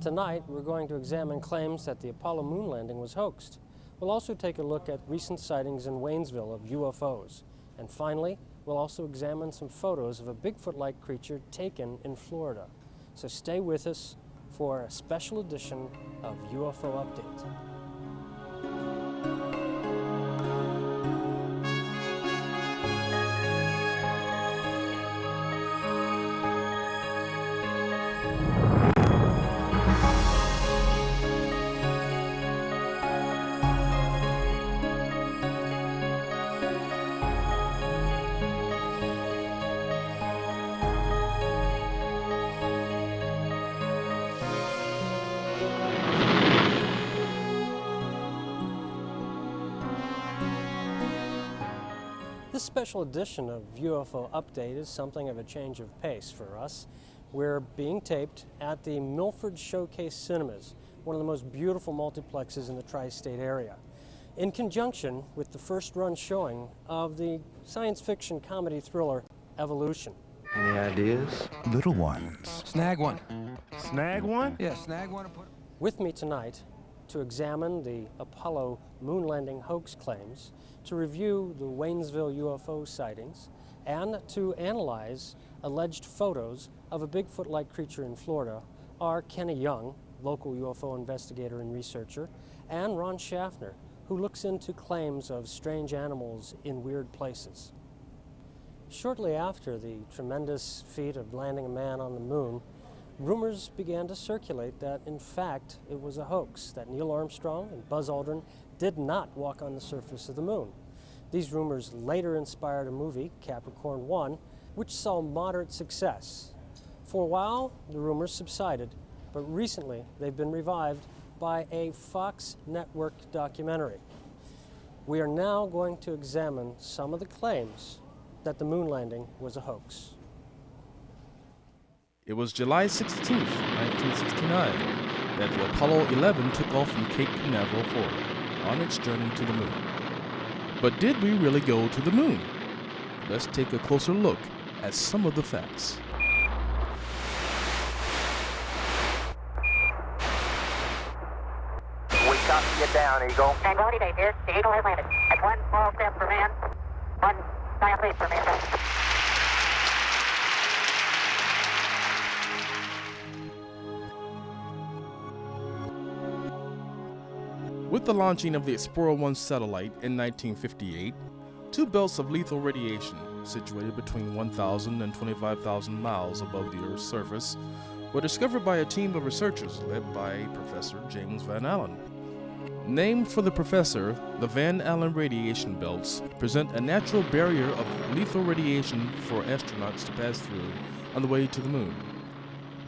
Tonight, we're going to examine claims that the Apollo moon landing was hoaxed. We'll also take a look at recent sightings in Waynesville of UFOs. And finally, we'll also examine some photos of a Bigfoot-like creature taken in Florida. So stay with us for a special edition of UFO Update. This special edition of UFO Update is something of a change of pace for us. We're being taped at the Milford Showcase Cinemas, one of the most beautiful multiplexes in the tri-state area, in conjunction with the first run showing of the science fiction comedy thriller Evolution. Any ideas? Little ones. Snag one. Snag one? Yeah, snag one and put... With me tonight to examine the Apollo moon landing hoax claims, to review the Waynesville UFO sightings, and to analyze alleged photos of a Bigfoot-like creature in Florida are Kenny Young, local UFO investigator and researcher, and Ron Schaffner, who looks into claims of strange animals in weird places. Shortly after the tremendous feat of landing a man on the moon, rumors began to circulate that, in fact, it was a hoax, that Neil Armstrong and Buzz Aldrin did not walk on the surface of the moon. These rumors later inspired a movie, Capricorn 1, which saw moderate success. For a while, the rumors subsided, but recently they've been revived by a Fox network documentary. We are now going to examine some of the claims that the moon landing was a hoax. It was July 16, 1969, that the Apollo 11 took off from Cape Canaveral, Florida, on its journey to the moon. But did we really go to the moon? Let's take a closer look at some of the facts. We copy you down, Eagle. Tranquility Base here. The Eagle has landed. That's one small step for man, one giant leap for mankind. With the launching of the Explorer 1 satellite in 1958, two belts of lethal radiation, situated between 1,000 and 25,000 miles above the Earth's surface, were discovered by a team of researchers led by Professor James Van Allen. Named for the professor, the Van Allen radiation belts present a natural barrier of lethal radiation for astronauts to pass through on the way to the moon.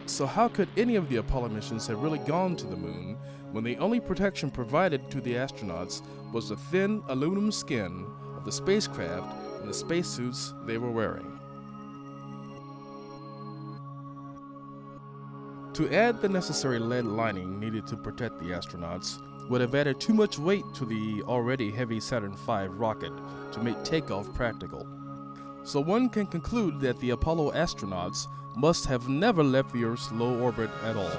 So how could any of the Apollo missions have really gone to the moon when the only protection provided to the astronauts was the thin aluminum skin of the spacecraft and the spacesuits they were wearing? To add the necessary lead lining needed to protect the astronauts would have added too much weight to the already heavy Saturn V rocket to make takeoff practical. So one can conclude that the Apollo astronauts must have never left the Earth's low orbit at all.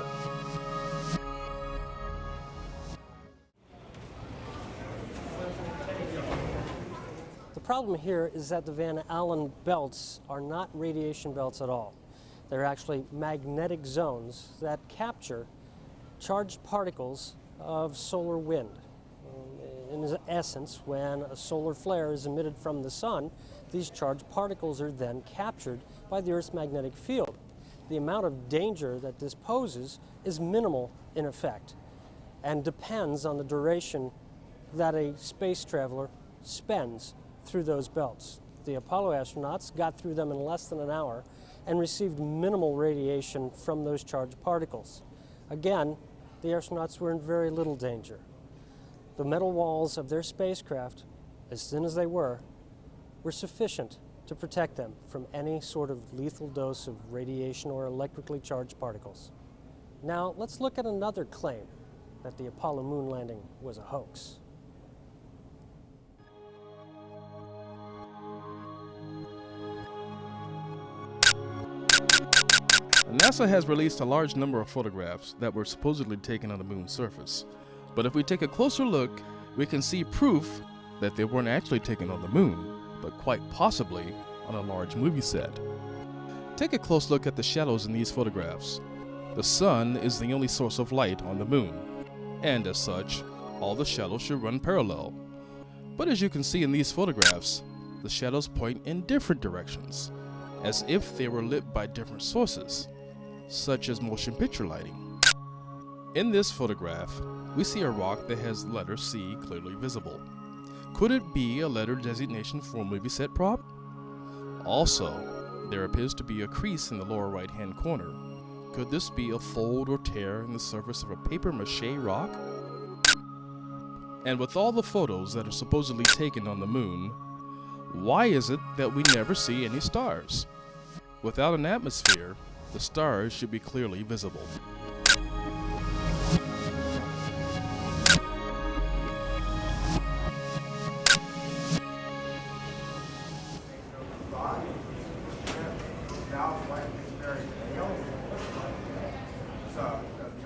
The problem here is that the Van Allen belts are not radiation belts at all. They're actually magnetic zones that capture charged particles of solar wind. In essence, when a solar flare is emitted from the sun, these charged particles are then captured by the Earth's magnetic field. The amount of danger that this poses is minimal in effect and depends on the duration that a space traveler spends through those belts. The Apollo astronauts got through them in less than an hour and received minimal radiation from those charged particles. Again, the astronauts were in very little danger. The metal walls of their spacecraft, as thin as they were sufficient to protect them from any sort of lethal dose of radiation or electrically charged particles. Now, let's look at another claim that the Apollo moon landing was a hoax. NASA has released a large number of photographs that were supposedly taken on the moon's surface. But if we take a closer look, we can see proof that they weren't actually taken on the moon, but quite possibly on a large movie set. Take a close look at the shadows in these photographs. The sun is the only source of light on the moon, and as such, all the shadows should run parallel. But as you can see in these photographs, the shadows point in different directions, as if they were lit by different sources, such as motion picture lighting. In this photograph, we see a rock that has the letter C clearly visible. Could it be a letter designation for a movie set prop? Also, there appears to be a crease in the lower right-hand corner. Could this be a fold or tear in the surface of a papier-mâché rock? And with all the photos that are supposedly taken on the moon, why is it that we never see any stars? Without an atmosphere, the stars should be clearly visible.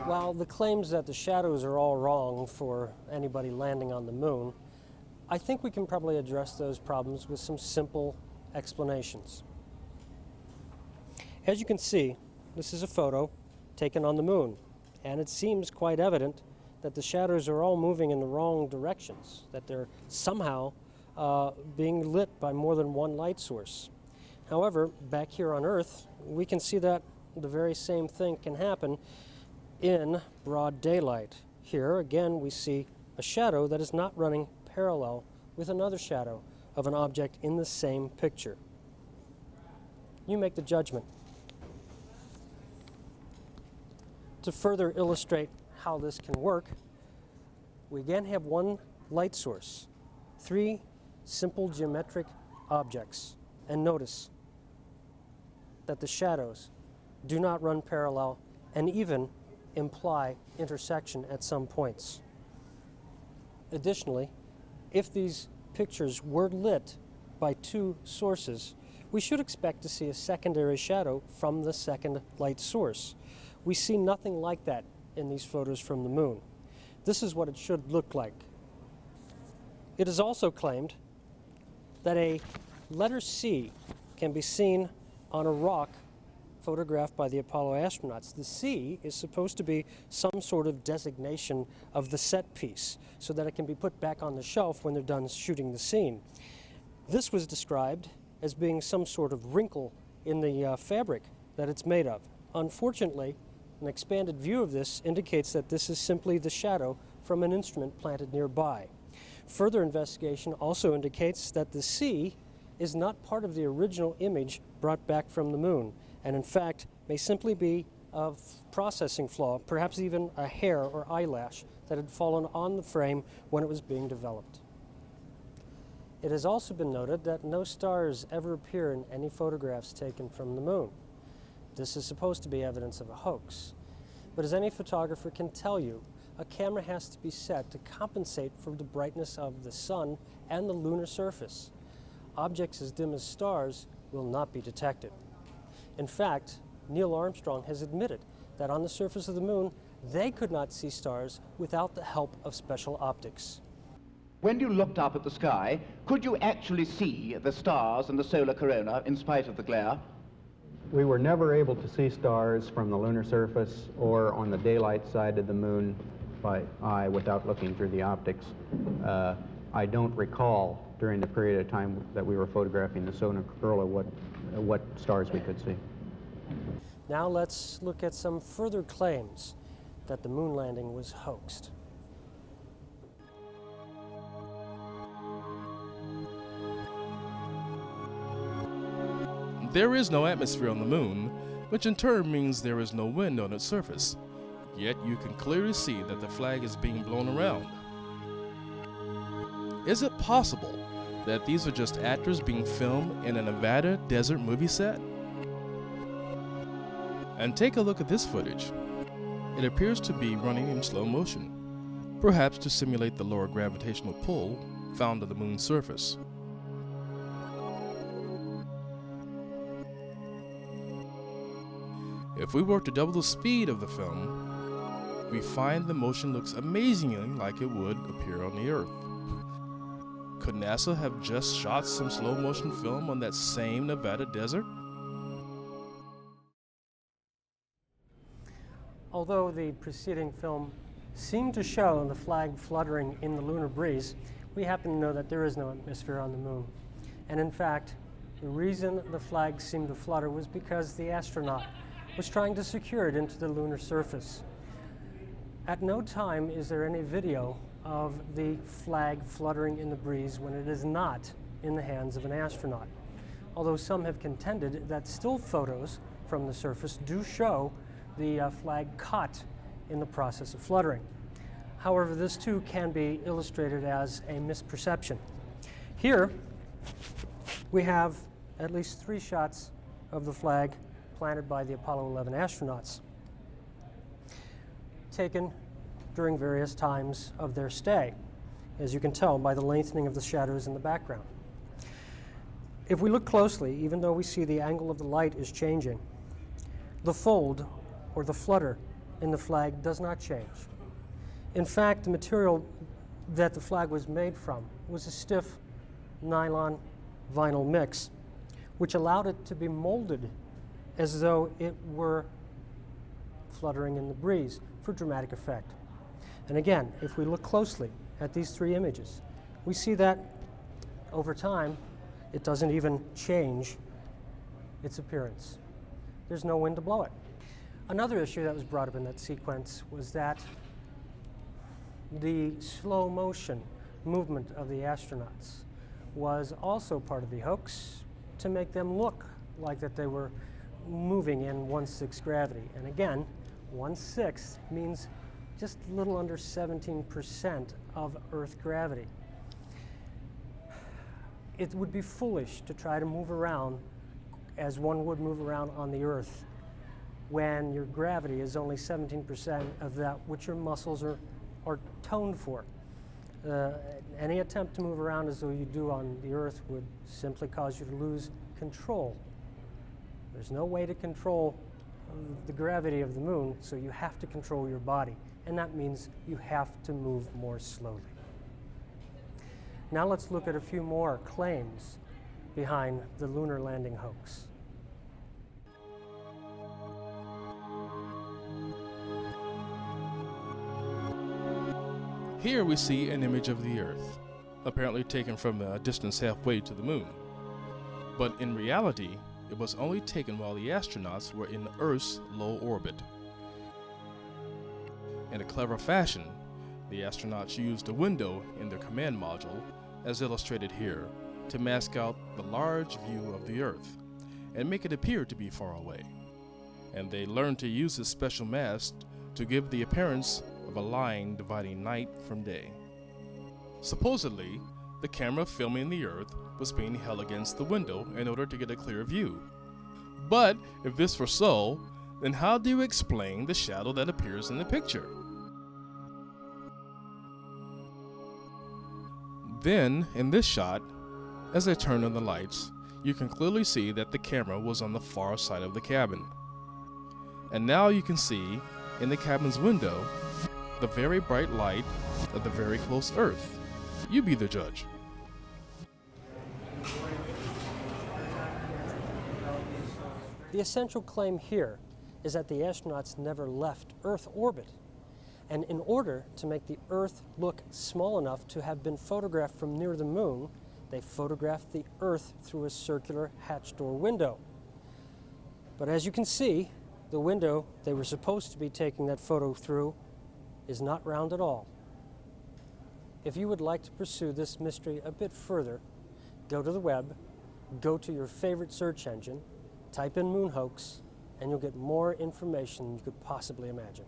While the claims that the shadows are all wrong for anybody landing on the moon, I think we can probably address those problems with some simple explanations. As you can see, this is a photo taken on the moon, and it seems quite evident that the shadows are all moving in the wrong directions, that they're somehow being lit by more than one light source. However, back here on Earth, we can see that the very same thing can happen in broad daylight. Here, again, we see a shadow that is not running parallel with another shadow of an object in the same picture. You make the judgment. To further illustrate how this can work, we again have one light source, three simple geometric objects, and notice that the shadows do not run parallel and even imply intersection at some points. Additionally, if these pictures were lit by two sources, we should expect to see a secondary shadow from the second light source. We see nothing like that in these photos from the moon. This is what it should look like. It is also claimed that a letter C can be seen on a rock photographed by the Apollo astronauts. The C is supposed to be some sort of designation of the set piece so that it can be put back on the shelf when they're done shooting the scene. This was described as being some sort of wrinkle in the fabric that it's made of. Unfortunately, an expanded view of this indicates that this is simply the shadow from an instrument planted nearby. Further investigation also indicates that the C is not part of the original image brought back from the moon, and in fact may simply be a processing flaw, perhaps even a hair or eyelash that had fallen on the frame when it was being developed. It has also been noted that no stars ever appear in any photographs taken from the moon. This is supposed to be evidence of a hoax. But as any photographer can tell you, a camera has to be set to compensate for the brightness of the sun and the lunar surface. Objects as dim as stars will not be detected. In fact, Neil Armstrong has admitted that on the surface of the moon, they could not see stars without the help of special optics. When you looked up at the sky, could you actually see the stars and the solar corona in spite of the glare? We were never able to see stars from the lunar surface or on the daylight side of the moon by eye without looking through the optics. I don't recall during the period of time that we were photographing the solar corona what stars we could see. Now let's look at some further claims that the moon landing was hoaxed. There is no atmosphere on the moon, which in turn means there is no wind on its surface. Yet you can clearly see that the flag is being blown around. Is it possible that these are just actors being filmed in a Nevada desert movie set? And take a look at this footage. It appears to be running in slow motion, perhaps to simulate the lower gravitational pull found on the moon's surface. If we were to double the speed of the film, we find the motion looks amazingly like it would appear on the Earth. Could NASA have just shot some slow motion film on that same Nevada desert? Although the preceding film seemed to show the flag fluttering in the lunar breeze, we happen to know that there is no atmosphere on the moon. And in fact, the reason the flag seemed to flutter was because the astronaut was trying to secure it into the lunar surface. At no time is there any video of the flag fluttering in the breeze when it is not in the hands of an astronaut. Although some have contended that still photos from the surface do show the flag caught in the process of fluttering. However, this too can be illustrated as a misperception. Here we have at least 3 shots of the flag planted by the Apollo 11 astronauts, taken during various times of their stay, as you can tell by the lengthening of the shadows in the background. If we look closely, even though we see the angle of the light is changing, the fold or the flutter in the flag does not change. In fact, the material that the flag was made from was a stiff nylon vinyl mix, which allowed it to be molded as though it were fluttering in the breeze for dramatic effect. And again, if we look closely at these 3 images, we see that over time, it doesn't even change its appearance. There's no wind to blow it. Another issue that was brought up in that sequence was that the slow motion movement of the astronauts was also part of the hoax to make them look like that they were moving in 1/6 gravity. And again, 1/6 means just a little under 17% of Earth gravity. It would be foolish to try to move around as one would move around on the Earth when your gravity is only 17% of that which your muscles are toned for. Any attempt to move around as though you do on the Earth would simply cause you to lose control. There's no way to control the gravity of the moon, so you have to control your body, and that means you have to move more slowly. Now let's look at a few more claims behind the lunar landing hoax. Here we see an image of the Earth, apparently taken from a distance halfway to the moon. But in reality, it was only taken while the astronauts were in Earth's low orbit. In a clever fashion, the astronauts used a window in their command module, as illustrated here, to mask out the large view of the Earth and make it appear to be far away. And they learned to use this special mask to give the appearance of a line dividing night from day. Supposedly, the camera filming the Earth was being held against the window in order to get a clear view. But if this were so, then how do you explain the shadow that appears in the picture? Then, in this shot, as I turn on the lights, you can clearly see that the camera was on the far side of the cabin. And now you can see, in the cabin's window, the very bright light of the very close Earth. You be the judge. The essential claim here is that the astronauts never left Earth orbit. And in order to make the Earth look small enough to have been photographed from near the moon, they photographed the Earth through a circular hatch door window. But as you can see, the window they were supposed to be taking that photo through is not round at all. If you would like to pursue this mystery a bit further, go to the web, go to your favorite search engine, type in moon hoax, and you'll get more information than you could possibly imagine.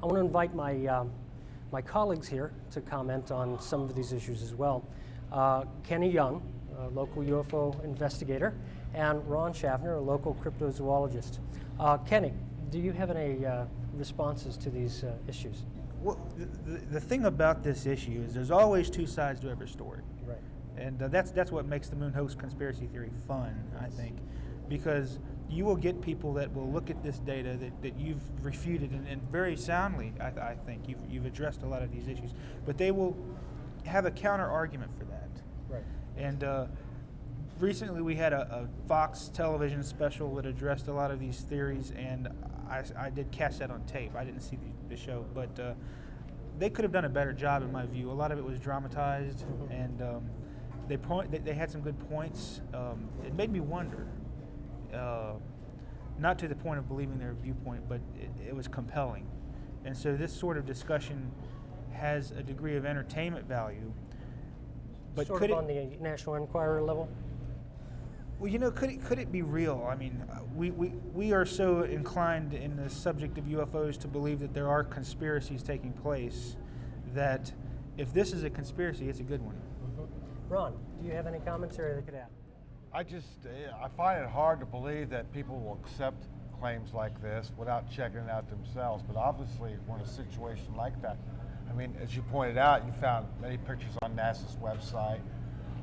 I want to invite my colleagues here to comment on some of these issues as well. Kenny Young, a local UFO investigator, and Ron Schaffner, a local cryptozoologist. Kenny, do you have any responses to these issues? Well, the thing about this issue is there's always 2 sides to every story. Right. And that's what makes the moon hoax conspiracy theory fun, I think. because you will get people that will look at this data that you've refuted, and very soundly, I think. You've addressed a lot of these issues. But they will have a counter argument for that. Right. And recently we had a Fox television special that addressed a lot of these theories, and I did catch that on tape. I didn't see the show, but they could have done a better job in my view. A lot of it was dramatized, and they had some good points. It made me wonder, not to the point of believing their viewpoint, but it was compelling. And so this sort of discussion has a degree of entertainment value. But Sort of on the National Enquirer level? Well, you know, could it be real? I mean, we are so inclined in the subject of UFOs to believe that there are conspiracies taking place, that if this is a conspiracy, it's a good one. Ron, do you have any commentary that could add? I find it hard to believe that people will accept claims like this without checking it out themselves. But obviously, we're in a situation like that. I mean, as you pointed out, you found many pictures on NASA's website.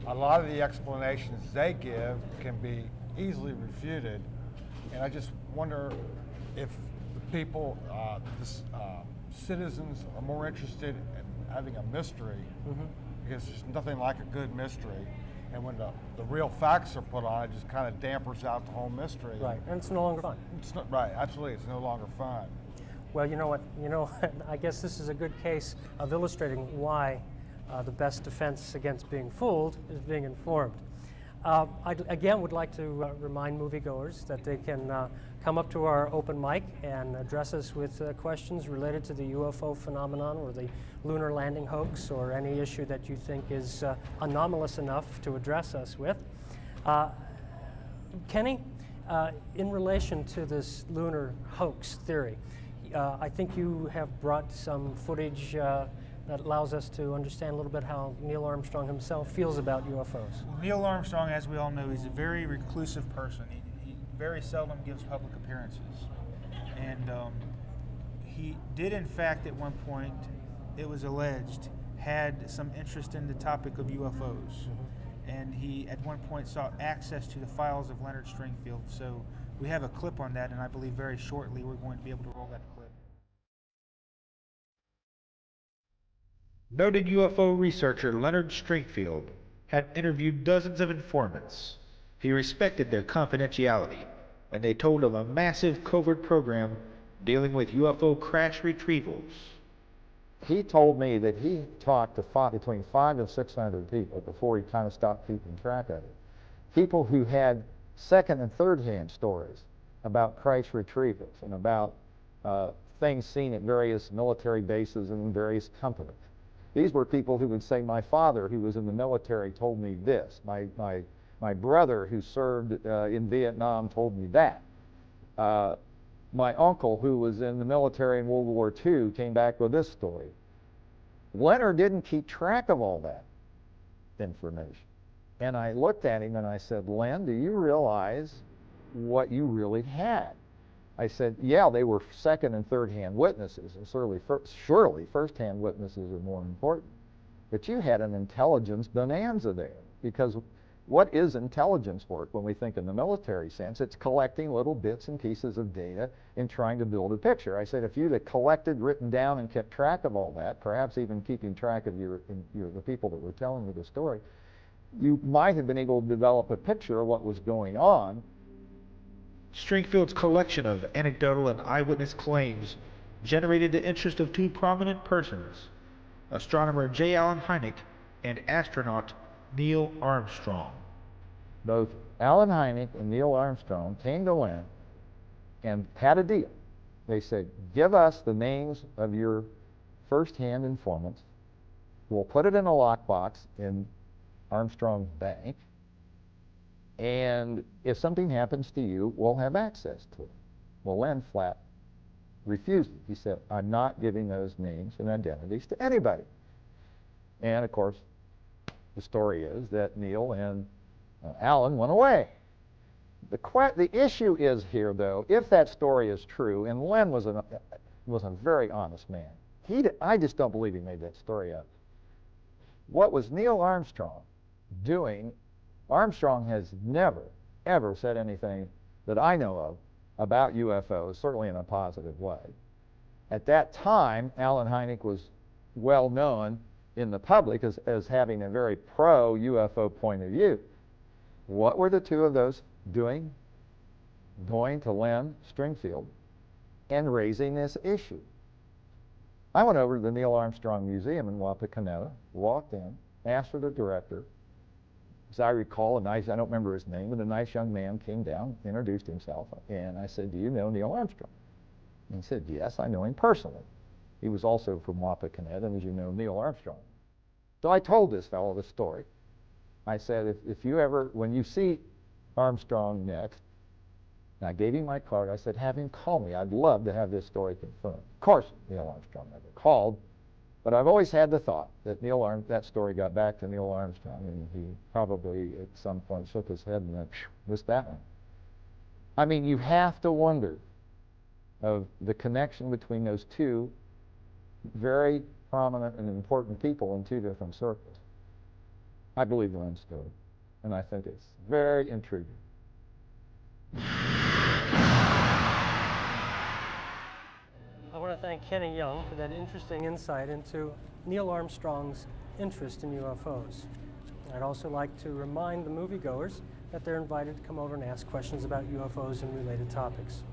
A lot of the explanations they give can be easily refuted. And I just wonder if the people, citizens are more interested in having a mystery, because there's nothing like a good mystery. And when the real facts are put on, it just kind of dampers out the whole mystery. Right, and it's no longer fun. It's not, right, absolutely, it's no longer fun. Well, you know what? I guess this is a good case of illustrating why the best defense against being fooled is being informed. I again would like to remind moviegoers that they can come up to our open mic and address us with questions related to the UFO phenomenon or the lunar landing hoax or any issue that you think is anomalous enough to address us with. Kenny, in relation to this lunar hoax theory, I think you have brought some footage that allows us to understand a little bit how Neil Armstrong himself feels about UFOs. Well, Neil Armstrong, as we all know, is a very reclusive person. He very seldom gives public appearances. And he did, in fact, at one point, it was alleged, had some interest in the topic of UFOs. And he, at one point, sought access to the files of Leonard Stringfield. So we have a clip on that, and I believe very shortly we're going to be able to roll that clip. Noted UFO researcher Leonard Stringfield had interviewed dozens of informants. He respected their confidentiality, and they told of a massive covert program dealing with UFO crash retrievals. He told me that he talked to between 500 and 600 people before he kind of stopped keeping track of it. People who had second and third hand stories about crash retrievals and about things seen at various military bases and various companies. These were people who would say, my father, who was in the military, told me this. My brother, who served in Vietnam, told me that. My uncle, who was in the military in World War II, came back with this story. Leonard didn't keep track of all that information. And I looked at him and I said, Len, do you realize what you really had? I said, yeah, they were second and third hand witnesses, and surely first hand witnesses are more important. But you had an intelligence bonanza there, because what is intelligence work when we think in the military sense? It's collecting little bits and pieces of data and trying to build a picture. I said, if you'd have collected, written down, and kept track of all that, perhaps even keeping track of the people that were telling you the story, you might have been able to develop a picture of what was going on. Stringfield's collection of anecdotal and eyewitness claims generated the interest of two prominent persons, astronomer J. Allen Hynek and astronaut Neil Armstrong. Both Allen Hynek and Neil Armstrong came to Len and had a deal. They said, give us the names of your first-hand informants. We'll put it in a lockbox in Armstrong's bank. And if something happens to you, we'll have access to it. Well, Len flat refused it. He said, I'm not giving those names and identities to anybody. And of course, the story is that Neil and Allen went away. The issue is here, though, if that story is true, and Len was a very honest man. I just don't believe he made that story up. What was Neil Armstrong doing? Armstrong has never ever said anything that I know of about UFOs, certainly in a positive way. At that time, Alan Hynek was well known in the public as having a very pro-UFO point of view. What were the two of those doing? Going to Len Stringfield and raising this issue. I went over to the Neil Armstrong Museum in Wapakoneta, walked in, asked for the director. As I recall, I don't remember his name, but a nice young man came down, introduced himself, and I said, "Do you know Neil Armstrong?" And he said, "Yes, I know him personally." He was also from Wapakoneta, and as you know, Neil Armstrong. So I told this fellow the story. I said, if you ever, when you see Armstrong next, and I gave him my card, I said, have him call me. I'd love to have this story confirmed. Of course, Neil Armstrong never called, but I've always had the thought that that story got back to Neil Armstrong, and he probably at some point shook his head and went, missed that one. I mean, you have to wonder of the connection between those two very prominent and important people in two different circles. I believe Len's story, and I think it's very intriguing. I want to thank Kenny Young for that interesting insight into Neil Armstrong's interest in UFOs. I'd also like to remind the moviegoers that they're invited to come over and ask questions about UFOs and related topics.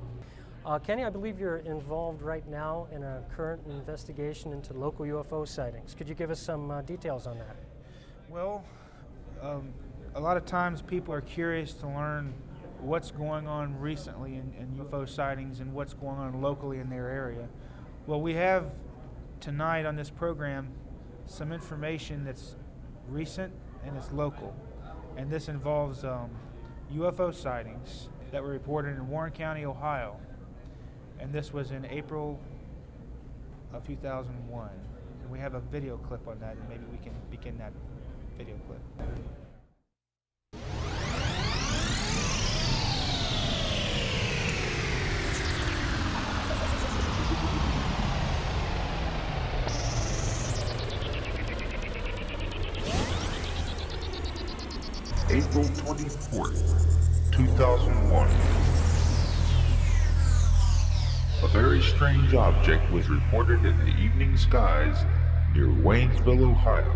Kenny, I believe you're involved right now in a current investigation into local UFO sightings. Could you give us some details on that? Well, a lot of times people are curious to learn what's going on recently in UFO sightings and what's going on locally in their area. Well, we have tonight on this program some information that's recent and it's local. And this involves UFO sightings that were reported in Warren County, Ohio. And this was in April of 2001. And we have a video clip on that, and maybe we can begin that video clip. April 24th, 2001. A very strange object was reported in the evening skies near Waynesville, Ohio,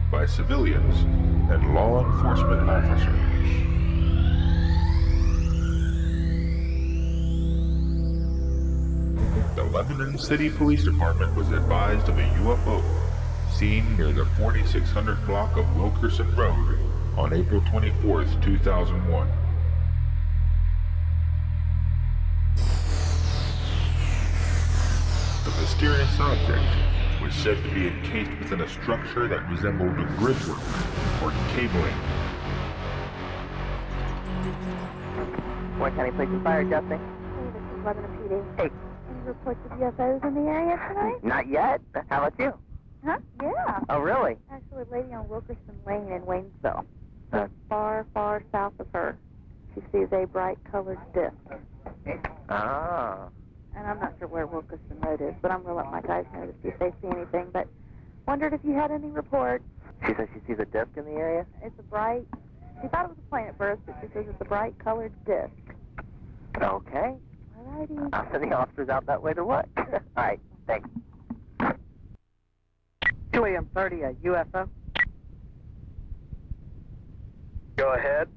by civilians and law enforcement officers. The Lebanon City Police Department was advised of a UFO seen near the 4600 block of Wilkerson Road on April 24th, 2001. The mysterious object was said to be encased within a structure that resembled gridwork or cabling. Warren County Police and Fire, adjusting. Hey, this is Lebanon PD. Hey. Any reports of UFOs in the area tonight? Not yet. How about you? Huh? Yeah. Oh, really? Actually, a lady on Wilkerson Lane in Waynesville. Just far, far south of her. She sees a bright colored disc. Ah. And I'm not sure where Wilkerson Road is, but I'm going to let my guys know to see if they see anything. But wondered if you had any reports. She says she sees a disc in the area? It's a bright, she thought it was a plane at first, but she says it's a bright colored disc. Okay. Alrighty. I'll send the officers out that way to look. All right, thanks. 2 a.m. 30, a UFO. Go ahead.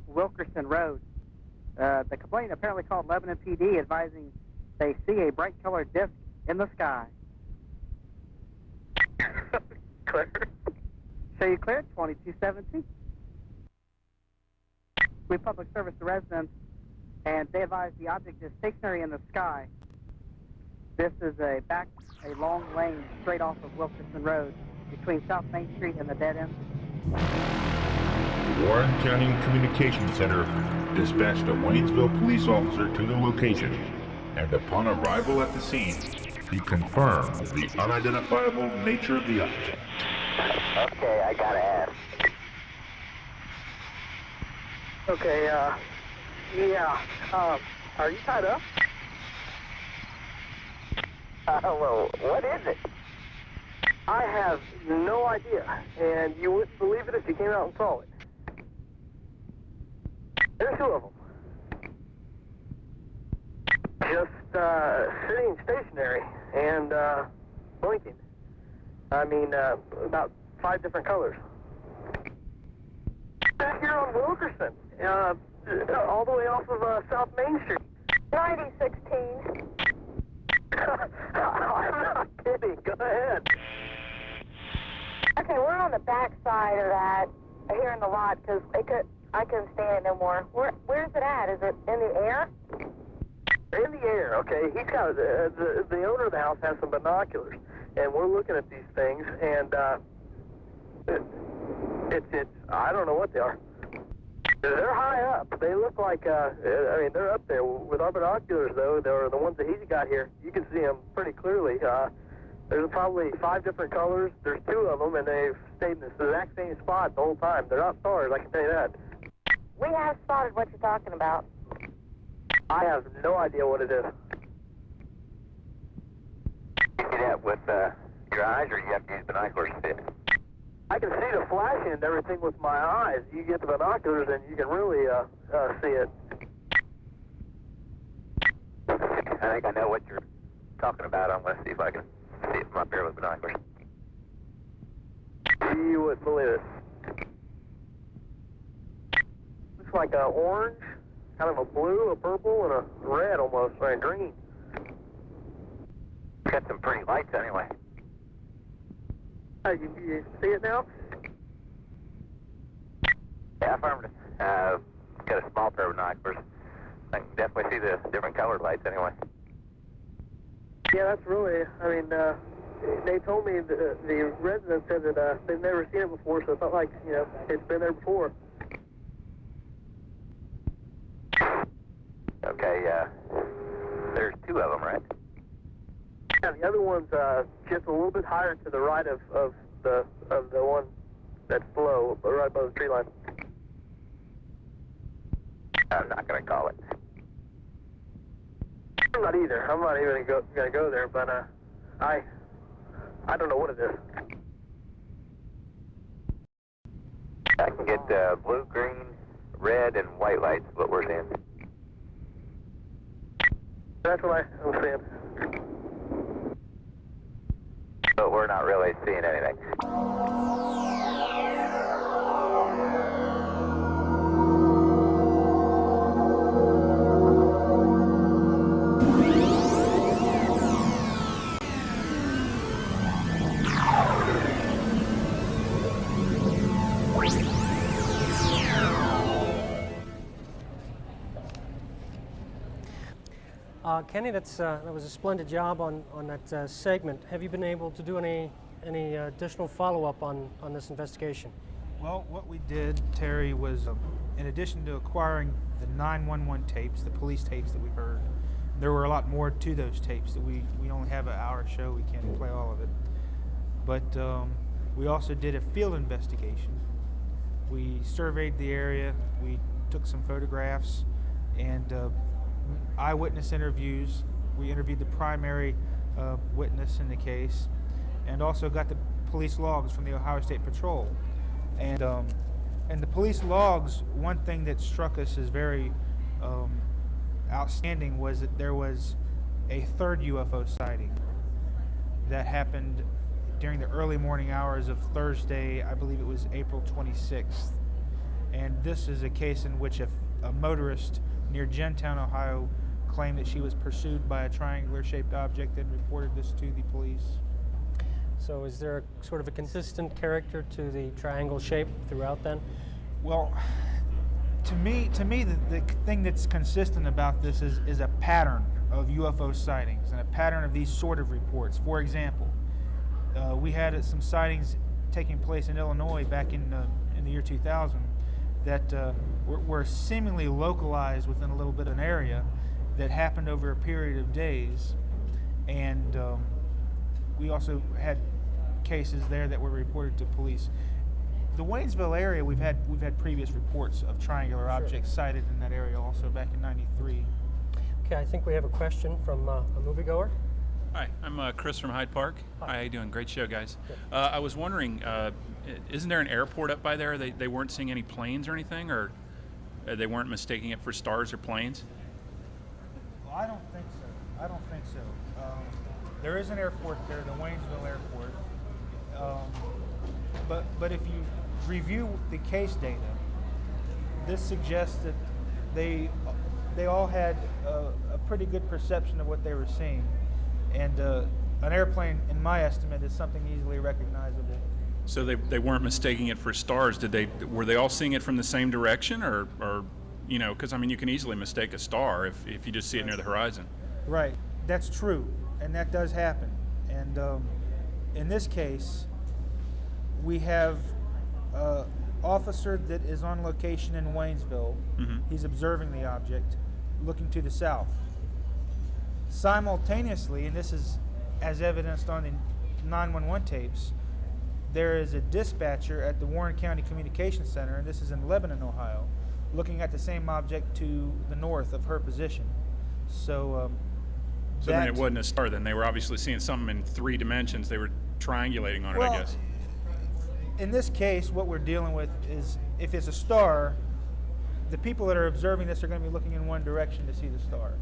Wilkerson Road. The complainant apparently called Lebanon PD advising they see a bright colored disc in the sky. Clear. Show you cleared, 2217. We public service the residents, and they advise the object is stationary in the sky. This is a long lane straight off of Wilkerson Road between South Main Street and the dead end. The Warren County Communications Center dispatched a Waynesville police officer to the location, and upon arrival at the scene, he confirmed the unidentifiable nature of the object. Okay, I gotta ask. Okay, yeah, are you tied up? Well, what is it? I have no idea, and you wouldn't believe it if you came out and saw it. There's two of them. Just sitting stationary and blinking. I mean, about 5 different colors. Back here on Wilkerson, all the way off of South Main Street. 9016. I'm not kidding. Go ahead. Okay, we're on the back side of that here in the lot because I couldn't stand it no more. Where's it at? Is it in the air? In the air, okay. He's got the owner of the house has some binoculars, and we're looking at these things, and it's I don't know what they are. They're high up. They look like I mean, they're up there with our binoculars, though. They're the ones that he's got here. You can see them pretty clearly. There's probably 5 different colors. There's 2 of them, and they've stayed in the exact same spot the whole time. They're not stars, I can tell you that. We have spotted what you're talking about. I have no idea what it is. You see that with your eyes, or you have to use binoculars to see it? I can see the flashing and everything with my eyes. You get the binoculars and you can really see it. I think I know what you're talking about. I'm going to see if I can see it from up here with binoculars. You wouldn't believe it. Looks like an orange, kind of a blue, a purple, and a red almost, or a green. It's got some pretty lights anyway. You see it now? Yeah, affirmative. Got a small pair of binoculars. I can definitely see the different colored lights anyway. Yeah, that's really, I mean, they told me, the residents said that they've never seen it before, so it's not like, you know, it's been there before. Okay, there's 2 of them, right? Yeah, the other one's just a little bit higher to the right of the one that's low, right above the tree line. I'm not going to call it. I'm not either. I'm not even going to go there, but I don't know what it is. I can get blue, green, red, and white lights, what we're seeing. That's what I'm seeing. But we're not really seeing anything. Kenny, that was a splendid job on that segment. Have you been able to do any additional follow-up on this investigation? Well, what we did, Terry, was in addition to acquiring the 911 tapes, the police tapes that we heard, there were a lot more to those tapes that we only have an hour show. We can't play all of it. But we also did a field investigation. We surveyed the area. We took some photographs and eyewitness interviews. We interviewed the primary witness in the case, and also got the police logs from the Ohio State Patrol. And the police logs, one thing that struck us as very outstanding was that there was a 3rd UFO sighting that happened during the early morning hours of Thursday, I believe it was April 26th. And this is a case in which a motorist near Gentown, Ohio, claimed that she was pursued by a triangular-shaped object and reported this to the police. So is there a sort of a consistent character to the triangle shape throughout then? Well, to me, the thing that's consistent about this is a pattern of UFO sightings and a pattern of these sort of reports. For example, we had some sightings taking place in Illinois back in the year 2000 that were seemingly localized within a little bit of an area that happened over a period of days. And we also had cases there that were reported to police. The Waynesville area, we've had previous reports of triangular objects sighted in that area also back in '93. Okay, I think we have a question from a moviegoer. Hi, I'm Chris from Hyde Park. Hi, how you doing? Great show, guys. I was wondering, isn't there an airport up by there? They weren't seeing any planes or anything, or They weren't mistaking it for stars or planes? Well, I don't think so. I don't think so. There is an airport there, the Waynesville Airport. But if you review the case data, this suggests that they all had a pretty good perception of what they were seeing, and an airplane, in my estimate, is something easily recognizable. So they weren't mistaking it for stars. Were they all seeing it from the same direction, or you know, because I mean, you can easily mistake a star if you just see it near the horizon. Right, that's true, and that does happen. And in this case, we have an officer that is on location in Waynesville. Mm-hmm. He's observing the object, looking to the south. Simultaneously, and this is as evidenced on the 911 tapes, there is a dispatcher at the Warren County Communications Center, and this is in Lebanon, Ohio, looking at the same object to the north of her position. So then it wasn't a star. Then they were obviously seeing something in 3 dimensions. They were triangulating on it, I guess. In this case, what we're dealing with is, if it's a star, the people that are observing this are going to be looking in one direction to see the star.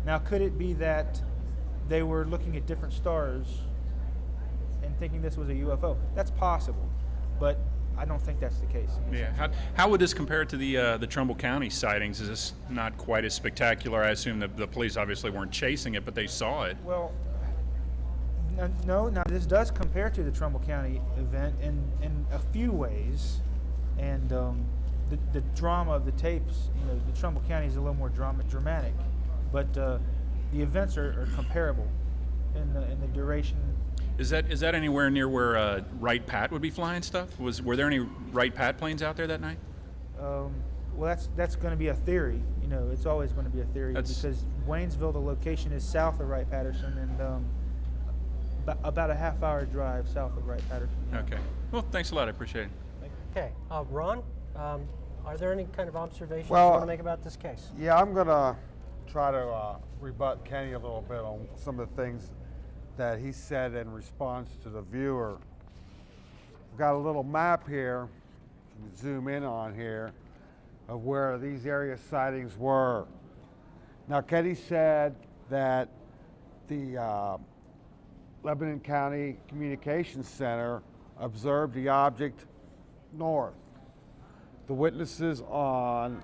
Now, could it be that they were looking at different stars and thinking this was a UFO? That's possible, but I don't think that's the case. Yeah. How would this compare to the Trumbull County sightings? Is this not quite as spectacular? I assume that the police obviously weren't chasing it, but they saw it. Well, no. Now, this does compare to the Trumbull County event in a few ways, and the drama of the tapes. You know, the Trumbull County is a little more dramatic, but the events are comparable in the duration. Is that anywhere near where Wright Pat would be flying stuff? Were there any Wright Pat planes out there that night? Well, that's going to be a theory. You know, it's always going to be a theory because Waynesville, the location is south of Wright-Patterson, and about a half-hour drive south of Wright-Patterson. Yeah. Okay. Well, thanks a lot. I appreciate it. Okay, Ron, are there any kind of observations you Well, want to make about this case? Yeah, I'm going to try to rebut Kenny a little bit on some of the things that he said in response to the viewer. We've got a little map here, you can zoom in on here, of where these area sightings were. Now, Kenny said that the Lebanon County Communications Center observed the object north. The witnesses on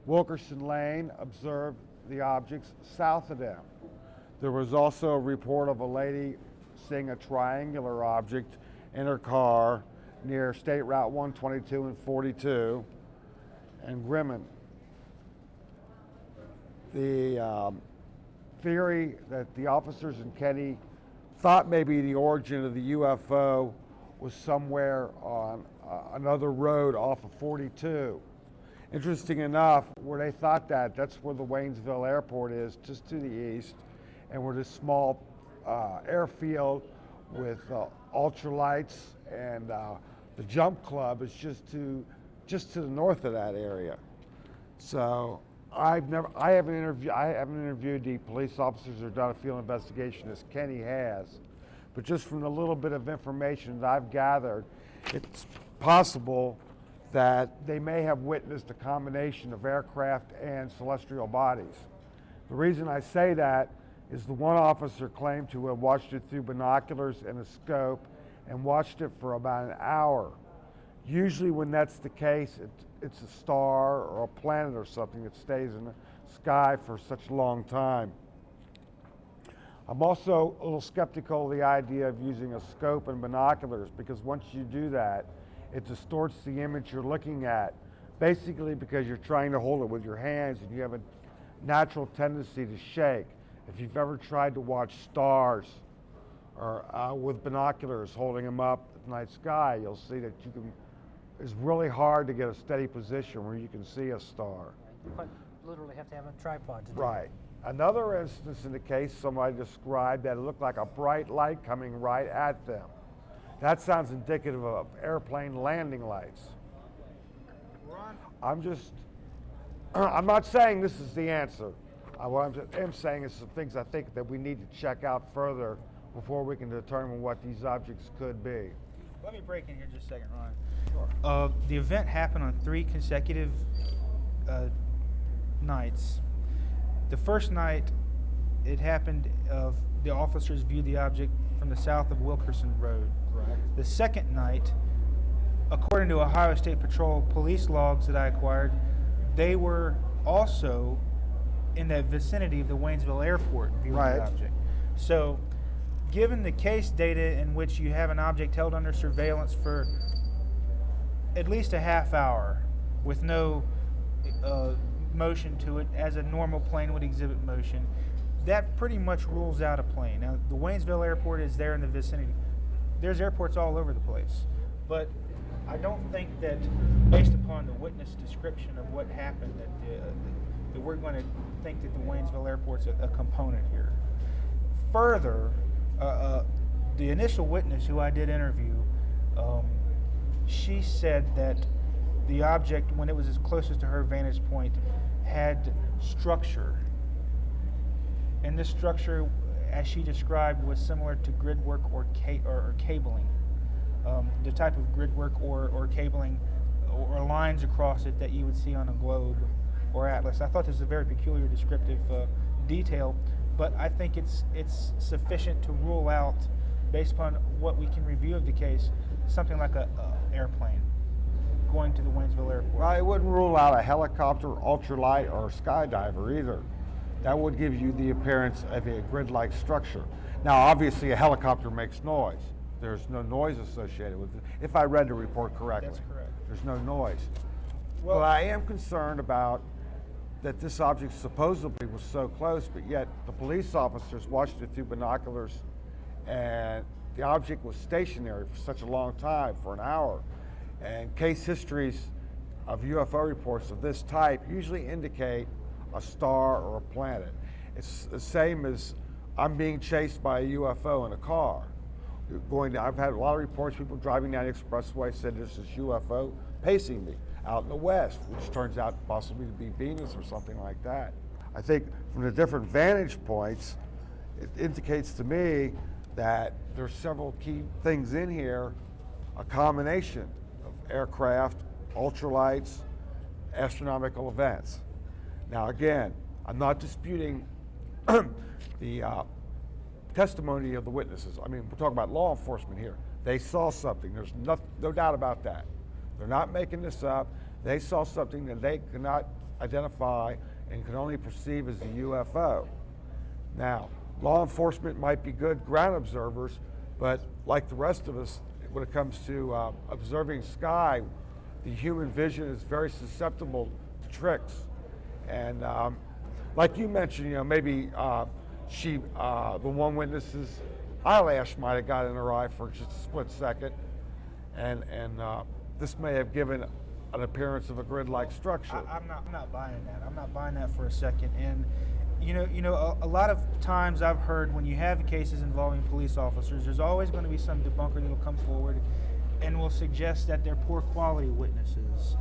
Wilkerson Lane observed the objects south of them. There was also a report of a lady seeing a triangular object in her car near State Route 122 and 42 and Grimman. The theory that the officers and Kenny thought maybe the origin of the UFO was somewhere on another road off of 42. Interesting enough, where they thought that's where the Waynesville Airport is, just to the east, and where this small airfield with ultralights and the jump club is just to the north of that area. So I haven't interviewed the police officers or done a field investigation as Kenny has, but just from the little bit of information that I've gathered, it's possible that they may have witnessed a combination of aircraft and celestial bodies. The reason I say that is the one officer claimed to have watched it through binoculars and a scope and watched it for about an hour. Usually when that's the case, it's a star or a planet or something that stays in the sky for such a long time. I'm also a little skeptical of the idea of using a scope and binoculars, because once you do that, it distorts the image you're looking at, basically because you're trying to hold it with your hands and you have a natural tendency to shake. If you've ever tried to watch stars or with binoculars holding them up at the night sky, you'll see that it's really hard to get a steady position where you can see a star. You quite literally have to have a tripod to do Right. Another instance in the case, somebody described that it looked like a bright light coming right at them. That sounds indicative of airplane landing lights. I'm not saying this is the answer. What I'm saying is some things I think that we need to check out further before we can determine what these objects could be. Let me break in here just a second, Ron. Sure. The event happened on 3 consecutive nights. The first night, it happened the officers viewed the object from the south of Wilkerson Road. Correct. The second night, according to Ohio State Patrol police logs that I acquired, they were also in the vicinity of the Waynesville Airport viewing the object. So, given the case data in which you have an object held under surveillance for at least a half hour with no motion to it as a normal plane would exhibit motion, that pretty much rules out a plane. Now, the Waynesville Airport is there in the vicinity. There's airports all over the place. But I don't think that, based upon the witness description of what happened, that we're going to think that the Waynesville Airport's a component here. Further, the initial witness who I did interview, she said that the object, when it was as closest to her vantage point, had structure. And this structure, as she described, was similar to grid work or cabling. The type of grid work or cabling or lines across it that you would see on a globe or atlas. I thought this was a very peculiar descriptive detail, but I think it's sufficient to rule out, based upon what we can review of the case, something like a airplane going to the Waynesville Airport. Well, it wouldn't rule out a helicopter, ultralight, or a skydiver either. That would give you the appearance of a grid-like structure. Now, obviously, a helicopter makes noise. There's no noise associated with it. If I read the report correctly. That's correct. There's no noise. Well, I am concerned about that this object supposedly was so close, but yet the police officers watched it through binoculars, and the object was stationary for such a long time, for an hour. And case histories of UFO reports of this type usually indicate a star or a planet. It's the same as I'm being chased by a UFO in a car. I've had a lot of reports, people driving down the expressway said there's this UFO pacing me out in the west, which turns out possibly to be Venus or something like that. I think from the different vantage points, it indicates to me that there's several key things in here, a combination of aircraft, ultralights, astronomical events. Now again, I'm not disputing the testimony of the witnesses. I mean, we're talking about law enforcement here. They saw something. There's no doubt about that. They're not making this up. They saw something that they cannot identify and can only perceive as a UFO. Now, law enforcement might be good ground observers, but like the rest of us, when it comes to observing sky, the human vision is very susceptible to tricks. And like you mentioned, maybe the one witness's eyelash might have got in her eye for just a split second, and this may have given an appearance of a grid-like structure. I'm not buying that. I'm not buying that for a second. And a lot of times I've heard when you have cases involving police officers, there's always going to be some debunker that'll come forward and will suggest that they're poor quality witnesses.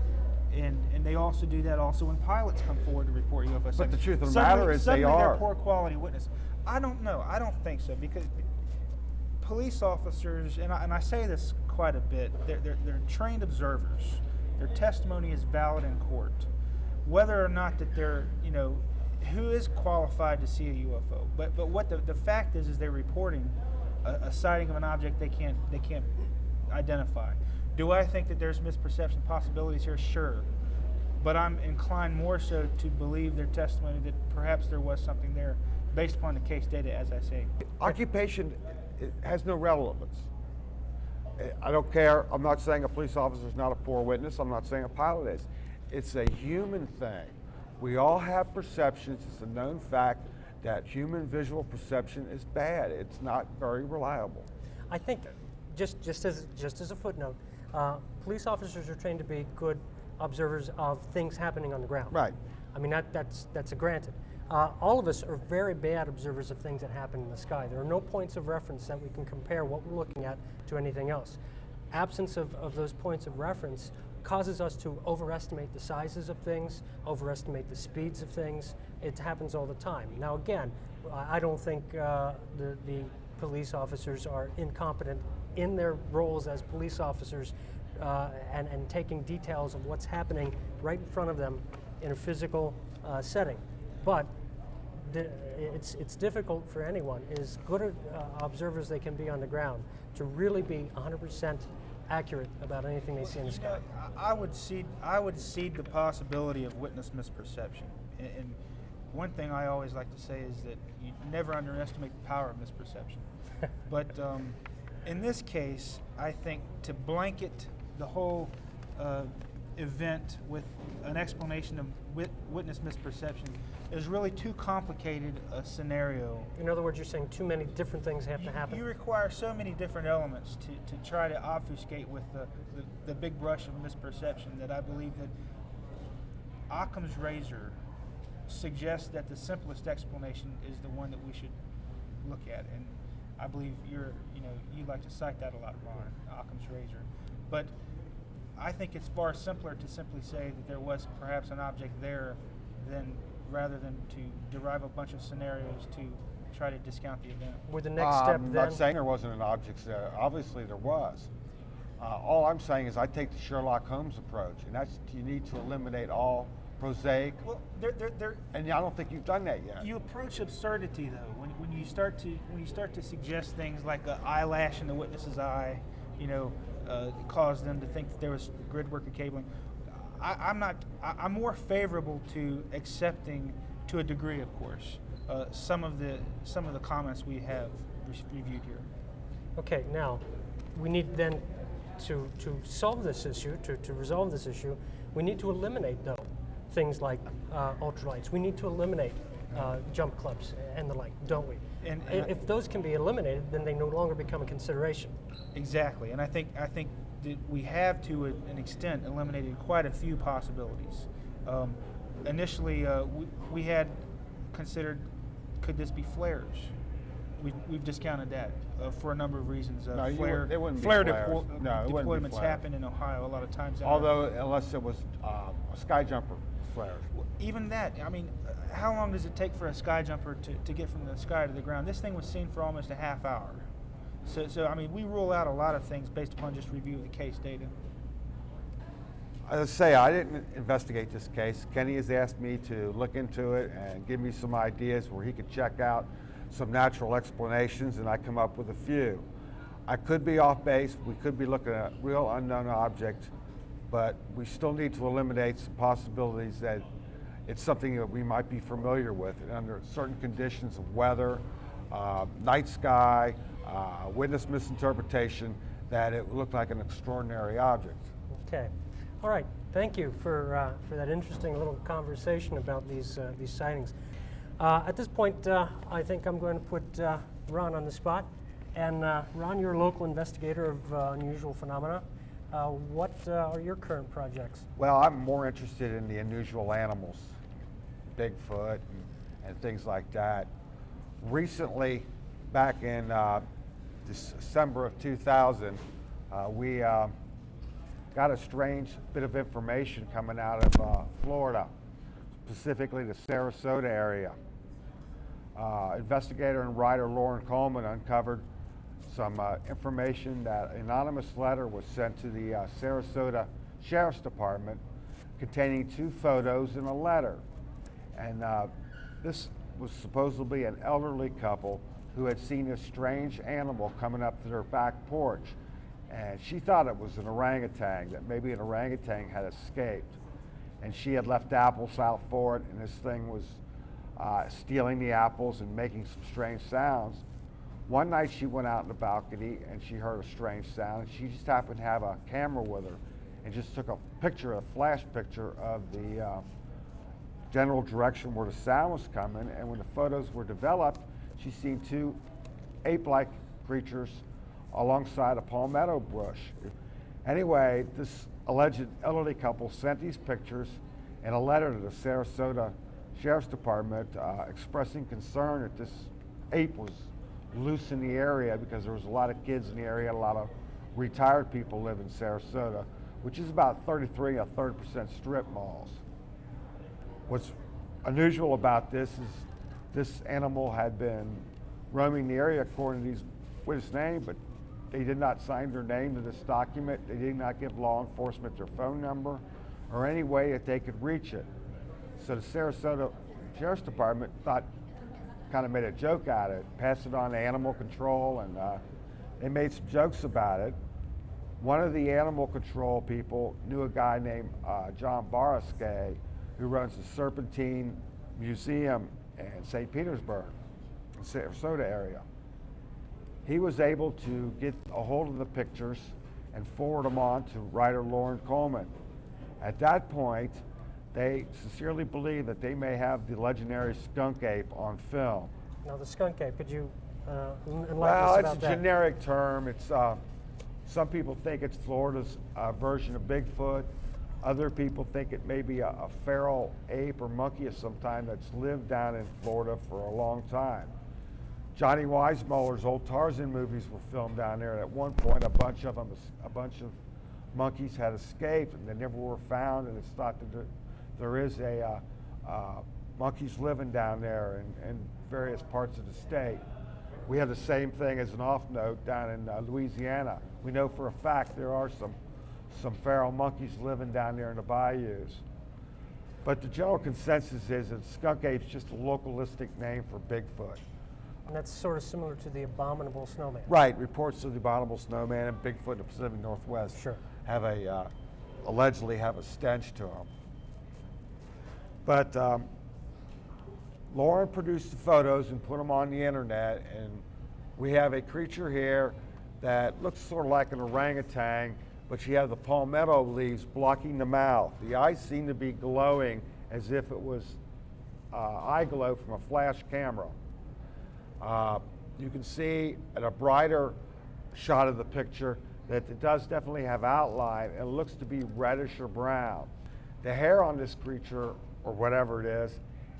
And they also do that also when pilots come forward to report UFO. But the truth of the matter is they are. They're poor quality witnesses. I don't know. I don't think so, because police officers, and I say this quite a bit, they're trained observers. Their testimony is valid in court. Whether or not that they're, who is qualified to see a UFO? But what the fact is they're reporting a sighting of an object they can't identify. Do I think that there's misperception possibilities here? Sure. But I'm inclined more so to believe their testimony that perhaps there was something there based upon the case data, as I say. Occupation has no relevance. I don't care. I'm not saying a police officer is not a poor witness. I'm not saying a pilot is. It's a human thing. We all have perceptions. It's a known fact that human visual perception is bad. It's not very reliable. I think, just as a footnote, police officers are trained to be good observers of things happening on the ground. Right. I mean, that's a granted. All of us are very bad observers of things that happen in the sky. There are no points of reference that we can compare what we're looking at to anything else. Absence of those points of reference causes us to overestimate the sizes of things, overestimate the speeds of things. It happens all the time. Now again, I don't think the police officers are incompetent in their roles as police officers and taking details of what's happening right in front of them in a physical setting. But it's difficult for anyone, as good observers they can be on the ground, to really be 100% accurate about anything they see in the sky. I would cede the possibility of witness misperception. And one thing I always like to say is that you never underestimate the power of misperception. But in this case, I think to blanket the whole event with an explanation of witness misperception is really too complicated a scenario. In other words, you're saying too many different things have to happen? You require so many different elements to try to obfuscate with the big brush of misperception that I believe that Occam's razor suggests that the simplest explanation is the one that we should look at. And I believe you like to cite that a lot, Ron, Occam's razor. But I think it's far simpler to simply say that there was perhaps an object there rather than to derive a bunch of scenarios to try to discount the event. With the next step I'm then? not saying there wasn't an object there. Obviously there was. All I'm saying is I take the Sherlock Holmes approach, and that's you need to eliminate all prosaic. Well, and I don't think you've done that yet. You approach absurdity though when you start to suggest things like an eyelash in the witness's eye, caused them to think that there was grid work or cabling. I'm more favorable to accepting, to a degree, of course, some of the comments we have reviewed here. Okay, now we need then to solve this issue, to resolve this issue, we need to eliminate though things like ultralights. We need to eliminate jump clubs and the like, don't we? And if those can be eliminated, then they no longer become a consideration. Exactly, and I think that we have, to an extent, eliminated quite a few possibilities. Initially, we had considered, could this be flares? We've discounted that for a number of reasons. Flare deployments happen in Ohio a lot of times. Although, unless it was a sky jumper flare. Even that, I mean, how long does it take for a sky jumper to get from the sky to the ground? This thing was seen for almost a half hour. So I mean, we rule out a lot of things based upon just review of the case data. I say I didn't investigate this case. Kenny has asked me to look into it and give me some ideas where he could check out some natural explanations, and I come up with a few. I could be off base. We could be looking at a real unknown object, but we still need to eliminate some possibilities that it's something that we might be familiar with under certain conditions of weather, night sky, witness misinterpretation, that it looked like an extraordinary object. Okay. All right. Thank you for that interesting little conversation about these sightings. At this point, I think I'm going to put Ron on the spot. And Ron, you're a local investigator of unusual phenomena. What are your current projects? Well, I'm more interested in the unusual animals, Bigfoot and things like that. Recently, back in December of 2000, we got a strange bit of information coming out of Florida, specifically the Sarasota area. Investigator and writer Lauren Coleman uncovered some information that an anonymous letter was sent to the Sarasota Sheriff's Department containing 2 photos and a letter. And this was supposedly an elderly couple who had seen a strange animal coming up to their back porch. And she thought it was an orangutan, that maybe an orangutan had escaped. And she had left apples out for it, and this thing was stealing the apples and making some strange sounds. One night she went out in the balcony and she heard a strange sound, and she just happened to have a camera with her and just took a flash picture of the general direction where the sound was coming. And when the photos were developed, she seen 2 ape-like creatures alongside a palmetto bush. Anyway, this alleged elderly couple sent these pictures and a letter to the Sarasota Sheriff's Department expressing concern that this ape was loose in the area because there was a lot of kids in the area, a lot of retired people live in Sarasota, which is about 33 1/3% strip malls. What's unusual about this is this animal had been roaming the area according to these witness names, but they did not sign their name to this document. They did not give law enforcement their phone number or any way that they could reach it. So the Sarasota Sheriff's Department kind of made a joke out of it, passed it on to animal control, and they made some jokes about it. One of the animal control people knew a guy named John Baraskay, who runs the Serpentine Museum in St. Petersburg, in Sarasota area. He was able to get a hold of the pictures and forward them on to writer Lauren Coleman. At that point, they sincerely believe that they may have the legendary skunk ape on film. Now, the skunk ape, could you enlighten Well, us it's about a that? generic term. It's some people think it's Florida's version of Bigfoot. Other people think it may be a feral ape or monkey of some kind that's lived down in Florida for a long time. Johnny Weissmuller's old Tarzan movies were filmed down there, and at one point a bunch of monkeys had escaped, and they never were found, and it's thought that there is monkeys living down there in various parts of the state. We have the same thing as an off note down in Louisiana. We know for a fact there are some feral monkeys living down there in the bayous. But the general consensus is that skunk ape's just a localistic name for Bigfoot. And that's sort of similar to the abominable snowman. Right, reports of the abominable snowman and Bigfoot in the Pacific Northwest have allegedly have a stench to them. But Lauren produced the photos and put them on the internet, and we have a creature here that looks sort of like an orangutan, but you have the palmetto leaves blocking the mouth. The eyes seem to be glowing as if it was eye glow from a flash camera. You can see at a brighter shot of the picture that it does definitely have outline, and it looks to be reddish or brown. The hair on this creature, or whatever it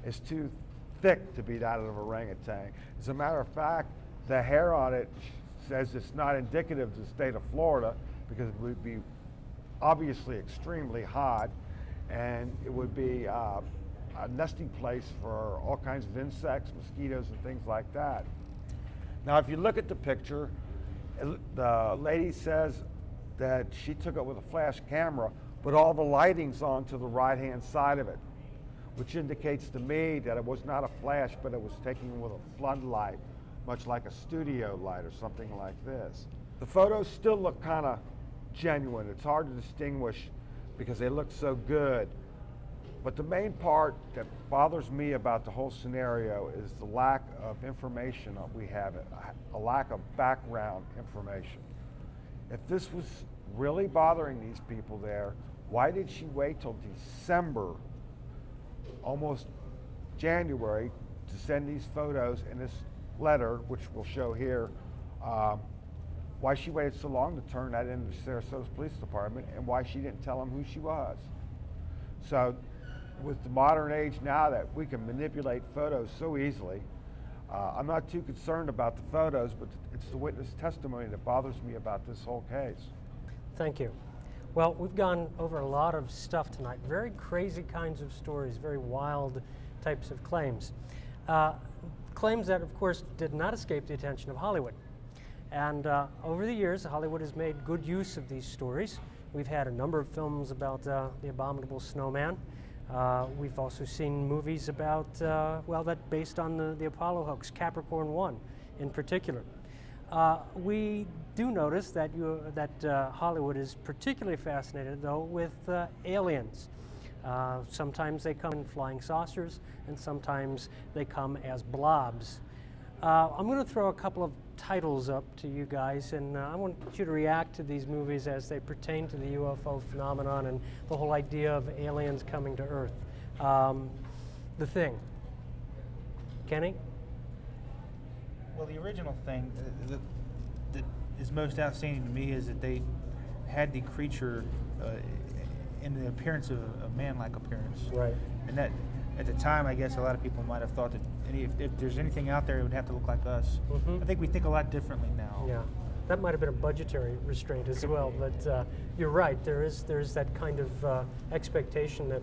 is too thick to be that of an orangutan. As a matter of fact, the hair on it says it's not indicative of the state of Florida, because it would be obviously extremely hot, and it would be a nesting place for all kinds of insects, mosquitoes, and things like that. Now, if you look at the picture, the lady says that she took it with a flash camera, but all the lighting's on to the right-hand side of it, which indicates to me that it was not a flash, but it was taken with a floodlight, much like a studio light or something like this. The photos still look kind of genuine. It's hard to distinguish because they look so good. But the main part that bothers me about the whole scenario is the lack of information that we have, a lack of background information. If this was really bothering these people there, why did she wait till December, almost January, to send these photos in this letter, which we'll show here? Why she waited so long to turn that into the Sarasota Police Department, and why she didn't tell them who she was. So with the modern age now that we can manipulate photos so easily, I'm not too concerned about the photos, but it's the witness testimony that bothers me about this whole case. Thank you. Well, we've gone over a lot of stuff tonight, very crazy kinds of stories, very wild types of claims. Claims that, of course, did not escape the attention of Hollywood. And over the years, Hollywood has made good use of these stories. We've had a number of films about the abominable snowman. We've also seen movies about, that based on the Apollo hoax, Capricorn 1 in particular. We do notice that Hollywood is particularly fascinated, though, with aliens. Sometimes they come in flying saucers, and sometimes they come as blobs. I'm going to throw a couple of titles up to you guys, and I want you to react to these movies as they pertain to the UFO phenomenon and the whole idea of aliens coming to Earth. The Thing. Kenny? Well, the original Thing that is most outstanding to me is that they had the creature in the appearance of a man-like appearance. Right. And that, at the time, I guess a lot of people might have thought that if there's anything out there, it would have to look like us. Mm-hmm. I think we think a lot differently now. Yeah, that might have been a budgetary restraint as well, but you're right, there is that kind of expectation that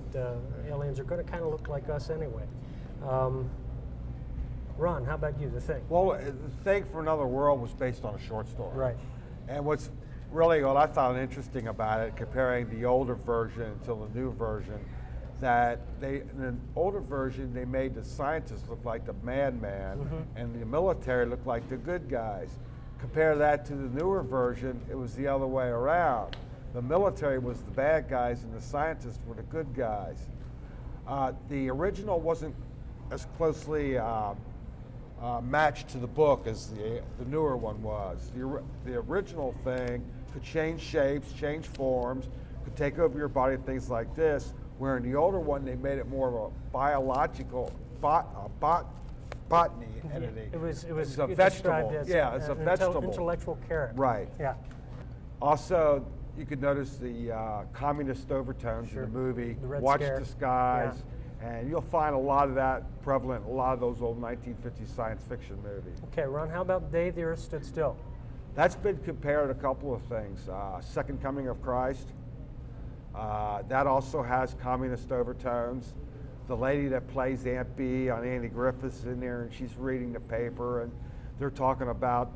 aliens are going to kind of look like us anyway. Ron, how about you, The Thing? Well, The Thing for Another World was based on a short story. Right. And what's really what I found interesting about it, comparing the older version to the new version, that in an older version, they made the scientists look like the madman, and the military looked like the good guys. Compare that to the newer version, it was the other way around. The military was the bad guys, and the scientists were the good guys. The original wasn't as closely matched to the book as the newer one was. The original thing could change shapes, change forms, could take over your body, things like this, where in the older one they made it more of a biological botany entity. It was a vegetable. As It's a vegetable. Intellectual carrot. Right. Yeah. Also, you could notice the communist overtones in the movie. The Red Watch Scare. the Skies. And you'll find a lot of that prevalent in a lot of those old 1950s science fiction movies. Okay, Ron, how about Day the Earth Stood Still? That's been compared to a couple of things. Second Coming of Christ. That also has communist overtones. The lady that plays Aunt Bee on Andy Griffith's in there, and she's reading the paper, and they're talking about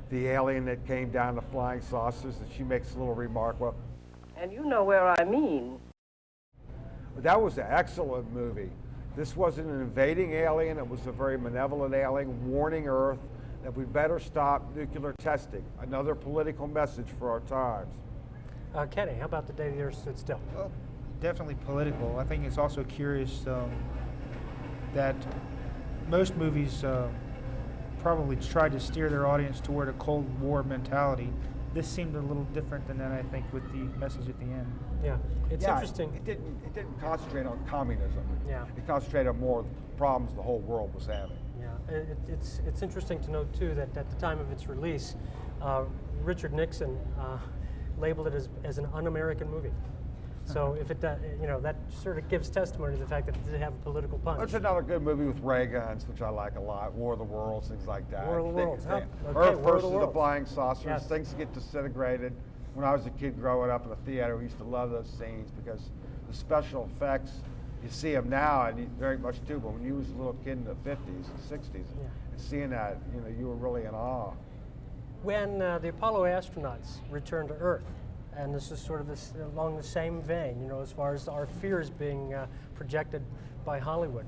the alien that came down the flying saucers, and she makes a little remark, well, and you know where I mean. that was an excellent movie. This wasn't an invading alien, it was a very malevolent alien warning Earth that we better stop nuclear testing. Another political message for our times. Kenny, how about The Day the Earth Stood Still? Well, definitely political. I think it's also curious that most movies probably tried to steer their audience toward a Cold War mentality. This seemed a little different than that, I think, with the message at the end. Yeah, it's interesting. It didn't concentrate on communism. Yeah. It concentrated on more of the problems the whole world was having. Yeah, it's interesting to note too that at the time of its release, Richard Nixon labeled it as an un-American movie. So if it, that sort of gives testimony to the fact that it did have a political punch. There's another good movie with ray guns, which I like a lot. War of the Worlds, things like that. War of the Worlds. Okay, Earth War of versus the the Worlds. flying saucers. Yes. Things get disintegrated. When I was a kid growing up in the theater, we used to love those scenes because the special effects, you see them now, and you very much do, but when you was a little kid in the 50s and 60s, and seeing that, you were really in awe. When the Apollo astronauts returned to Earth, and this is sort of along the same vein, as far as our fears being projected by Hollywood.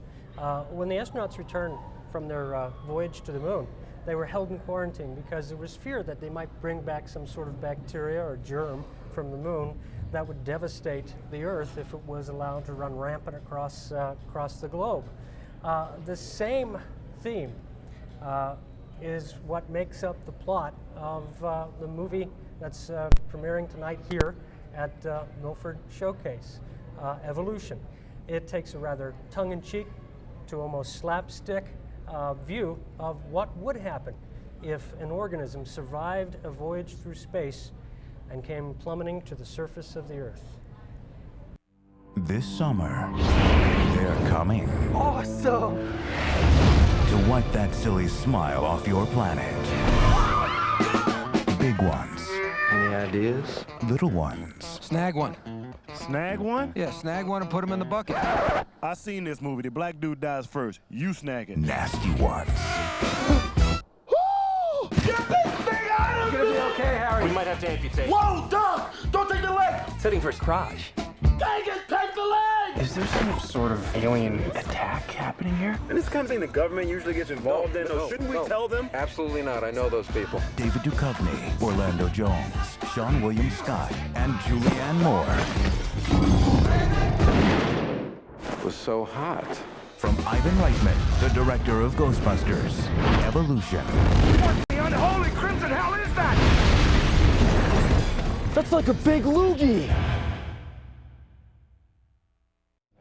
When the astronauts returned from their voyage to the moon, they were held in quarantine because there was fear that they might bring back some sort of bacteria or germ from the moon that would devastate the Earth if it was allowed to run rampant across the globe. The same theme is what makes up the plot of the movie that's premiering tonight here at Milford Showcase, Evolution. It takes a rather tongue-in-cheek to almost slapstick view of what would happen if an organism survived a voyage through space and came plummeting to the surface of the Earth. This summer, they're coming Awesome! to wipe that silly smile off your planet. Big ones. Any ideas? Little ones. Snag one. Snag one? Yeah, snag one and put him in the bucket. I seen this movie. The black dude dies first. You snag it. Nasty ones. Get this thing out of It's gonna be okay, Harry. We might have to amputate. Whoa, Doc! Don't take the leg! It's hitting for his crotch. Dang it, take the leg! Is there some sort of alien attack happening here? And this kind of thing the government usually gets involved in. Shouldn't we tell them? Absolutely not. I know those people. David Duchovny, Orlando Jones, Sean William Scott, and Julianne Moore. It was so hot. From Ivan Reitman, the director of Ghostbusters, Evolution. What the unholy crimson hell is that? That's like a big loogie.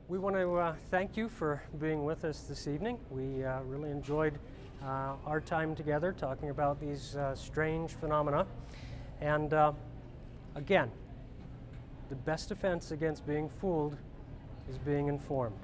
We want to thank you for being with us this evening. We really enjoyed our time together talking about these strange phenomena. And again, the best defense against being fooled is being informed.